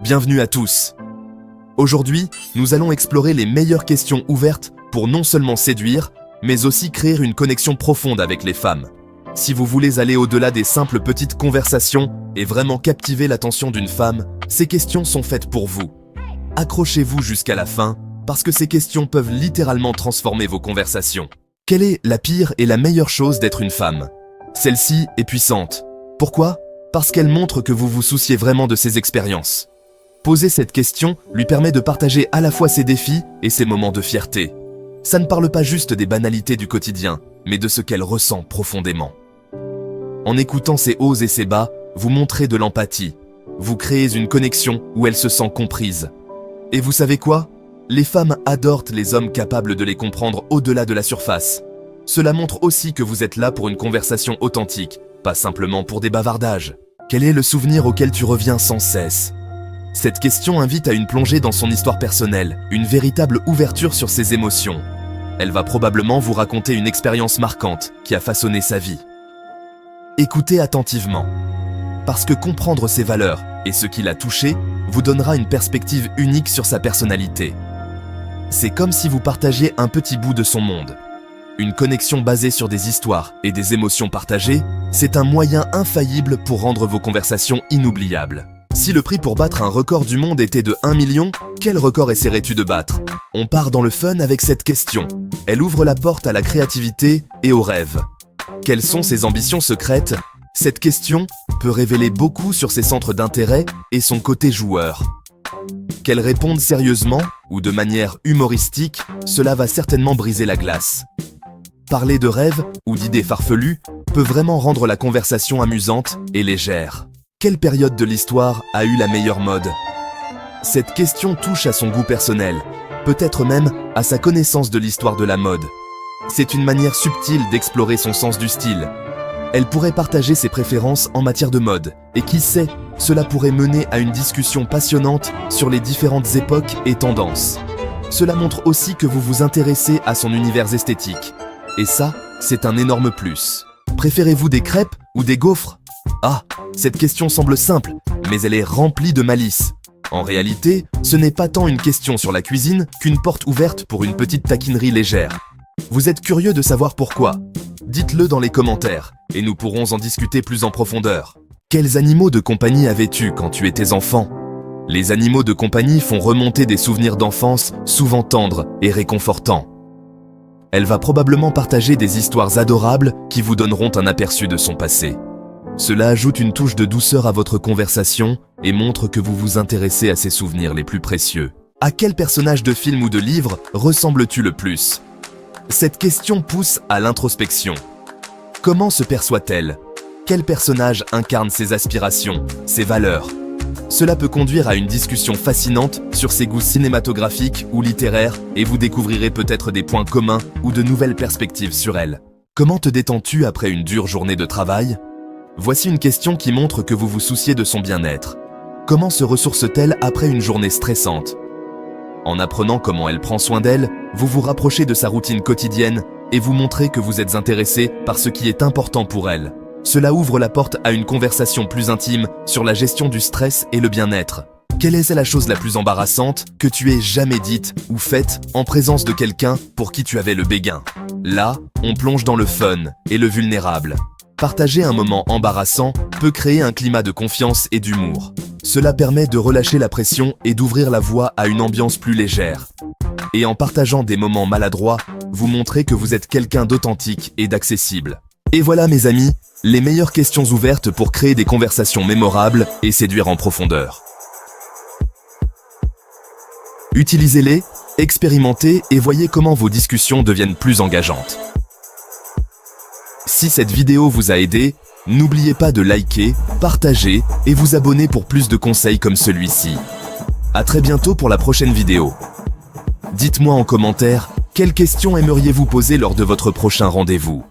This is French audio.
bienvenue à tous. Aujourd'hui, nous allons explorer les meilleures questions ouvertes pour non seulement séduire, mais aussi créer une connexion profonde avec les femmes. Si vous voulez aller au-delà des simples petites conversations et vraiment captiver l'attention d'une femme, ces questions sont faites pour vous. Accrochez-vous jusqu'à la fin, parce que ces questions peuvent littéralement transformer vos conversations. Quelle est la pire et la meilleure chose d'être une femme? Celle-ci est puissante. Pourquoi? Parce qu'elle montre que vous vous souciez vraiment de ses expériences. Poser cette question lui permet de partager à la fois ses défis et ses moments de fierté. Ça ne parle pas juste des banalités du quotidien, mais de ce qu'elle ressent profondément. En écoutant ses hauts et ses bas, vous montrez de l'empathie. Vous créez une connexion où elle se sent comprise. Et vous savez quoi? Les femmes adorent les hommes capables de les comprendre au-delà de la surface. Cela montre aussi que vous êtes là pour une conversation authentique, pas simplement pour des bavardages. Quel est le souvenir auquel tu reviens sans cesse? Cette question invite à une plongée dans son histoire personnelle, une véritable ouverture sur ses émotions. Elle va probablement vous raconter une expérience marquante qui a façonné sa vie. Écoutez attentivement, parce que comprendre ses valeurs et ce qui l'a touché vous donnera une perspective unique sur sa personnalité. C'est comme si vous partagiez un petit bout de son monde. Une connexion basée sur des histoires et des émotions partagées, c'est un moyen infaillible pour rendre vos conversations inoubliables. Si le prix pour battre un record du monde était de 1 million, quel record essaierais-tu de battre? On part dans le fun avec cette question. Elle ouvre la porte à la créativité et aux rêves. Quelles sont ses ambitions secrètes? Cette question peut révéler beaucoup sur ses centres d'intérêt et son côté joueur. Qu'elle réponde sérieusement ou de manière humoristique, cela va certainement briser la glace. Parler de rêves ou d'idées farfelues peut vraiment rendre la conversation amusante et légère. Quelle période de l'histoire a eu la meilleure mode? Cette question touche à son goût personnel, peut-être même à sa connaissance de l'histoire de la mode. C'est une manière subtile d'explorer son sens du style. Elle pourrait partager ses préférences en matière de mode, et qui sait, cela pourrait mener à une discussion passionnante sur les différentes époques et tendances. Cela montre aussi que vous vous intéressez à son univers esthétique. Et ça, c'est un énorme plus. Préférez-vous des crêpes ou des gaufres? Ah, cette question semble simple, mais elle est remplie de malice. En réalité, ce n'est pas tant une question sur la cuisine qu'une porte ouverte pour une petite taquinerie légère. Vous êtes curieux de savoir pourquoi? Dites-le dans les commentaires, et nous pourrons en discuter plus en profondeur. Quels animaux de compagnie avais-tu quand tu étais enfant? Les animaux de compagnie font remonter des souvenirs d'enfance souvent tendres et réconfortants. Elle va probablement partager des histoires adorables qui vous donneront un aperçu de son passé. Cela ajoute une touche de douceur à votre conversation et montre que vous vous intéressez à ses souvenirs les plus précieux. À quel personnage de film ou de livre ressembles-tu le plus? Cette question pousse à l'introspection. Comment se perçoit-elle? Quel personnage incarne ses aspirations, ses valeurs? Cela peut conduire à une discussion fascinante sur ses goûts cinématographiques ou littéraires et vous découvrirez peut-être des points communs ou de nouvelles perspectives sur elle. Comment te détends-tu après une dure journée de travail? Voici une question qui montre que vous vous souciez de son bien-être. Comment se ressource-t-elle après une journée stressante? En apprenant comment elle prend soin d'elle, vous vous rapprochez de sa routine quotidienne et vous montrez que vous êtes intéressé par ce qui est important pour elle. Cela ouvre la porte à une conversation plus intime sur la gestion du stress et le bien-être. Quelle est la chose la plus embarrassante que tu aies jamais dite ou faite en présence de quelqu'un pour qui tu avais le béguin? Là, on plonge dans le fun et le vulnérable. Partager un moment embarrassant peut créer un climat de confiance et d'humour. Cela permet de relâcher la pression et d'ouvrir la voie à une ambiance plus légère. Et en partageant des moments maladroits, vous montrez que vous êtes quelqu'un d'authentique et d'accessible. Et voilà mes amis, les meilleures questions ouvertes pour créer des conversations mémorables et séduire en profondeur. Utilisez-les, expérimentez et voyez comment vos discussions deviennent plus engageantes. Si cette vidéo vous a aidé, n'oubliez pas de liker, partager et vous abonner pour plus de conseils comme celui-ci. À très bientôt pour la prochaine vidéo. Dites-moi en commentaire, quelles questions aimeriez-vous poser lors de votre prochain rendez-vous?